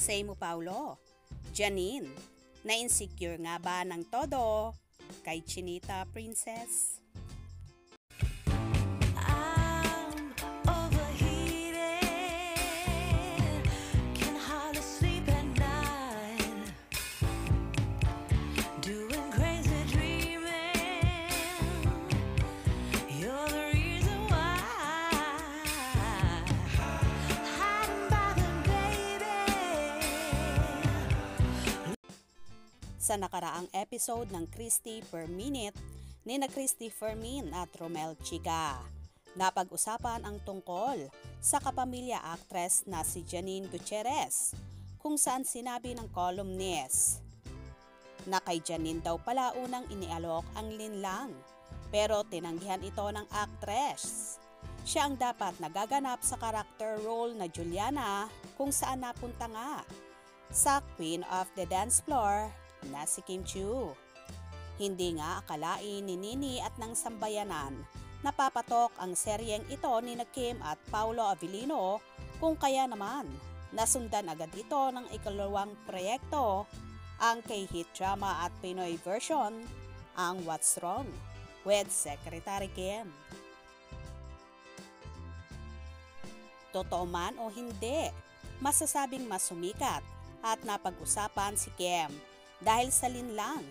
Say mo, Paulo. Janine, na-insecure nga ba ng todo kay Chinita Princess? Sa nakaraang episode ng Christy Per Minute ni na Christy Fermin at Romel Chica, napag-usapan ang tungkol sa kapamilya actress na si Janine Gutierrez, kung saan sinabi ng columnist na kay Janine daw pala unang inialok ang linlang, pero tinanggihan ito ng actress. Siya ang dapat nagaganap sa character role na Juliana, kung saan napunta nga sa Queen of the Dance Floor na si Kim Chiu. Hindi nga akalain ni Nini at ng sambayanan napapatok ang seryeng ito ni na Kim at Paolo Avellino, kung kaya naman nasundan agad ito ng ikalawang proyekto, ang K-hit drama at Pinoy version, ang What's Wrong with Secretary Kim. Totoo man o hindi, masasabing mas sumikat at napag-usapan si Kim dahil sa linlang,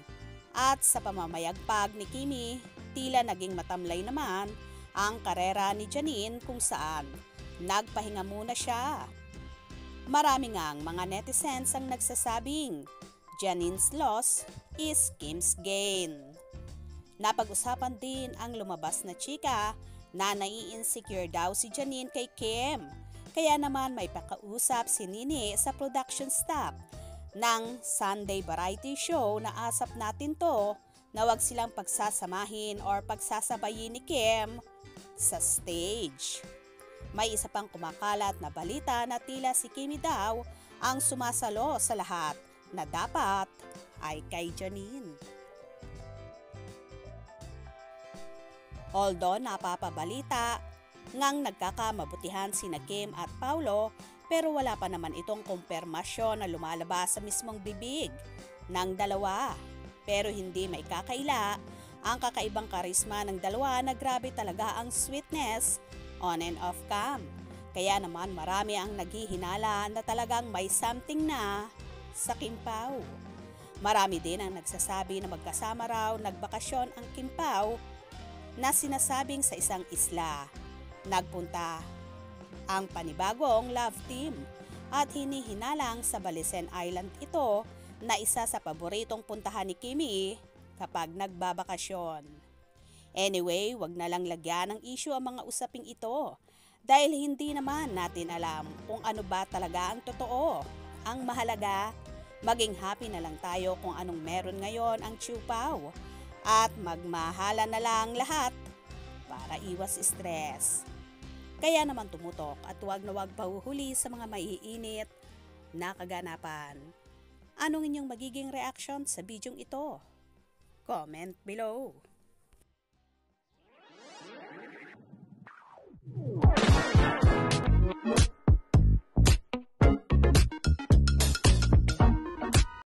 at sa pamamayagpag ni Kimi, tila naging matamlay naman ang karera ni Janine, kung saan nagpahinga muna siya. Marami ngang mga netizens ang nagsasabing Janine's loss is Kim's gain. Napag-usapan din ang lumabas na chika na nai-insecure daw si Janine kay Kim, kaya naman may pakausap si Nini sa production staff ng Sunday variety show na Asap Natin To na wag silang pagsasamahin or pagsasabayin ni Kim sa stage. May isa pang kumakalat na balita na tila si Kimi daw ang sumasalo sa lahat na dapat ay kay Janine. Although napapabalita ngang nagkakamabutihan sina Kim at Paulo, pero wala pa naman itong kumpirmasyon na lumalabas sa mismong bibig ng dalawa. Pero hindi may kakaila ang kakaibang karisma ng dalawa na grabe talaga ang sweetness on and off cam. Kaya naman marami ang naghihinala na talagang may something na sa Kim Pao. Marami din ang nagsasabi na magkasama raw nagbakasyon ang Kim Pao na sinasabing sa isang isla nagpunta ang panibagong love team, at hinihinalang sa Balisen Island ito na isa sa paboritong puntahan ni Kimi kapag nagbabakasyon. Anyway, wag na lang lagyan ng issue ang mga usaping ito dahil hindi naman natin alam kung ano ba talaga ang totoo. Ang mahalaga, maging happy na lang tayo kung anong meron ngayon ang Chiu Pao, at magmahala na lang lahat para iwas stress. Kaya naman tumutok at huwag na huwag pahuhuli sa mga maiinit na kaganapan. Anong inyong magiging reaction sa bidyong ito? Comment below.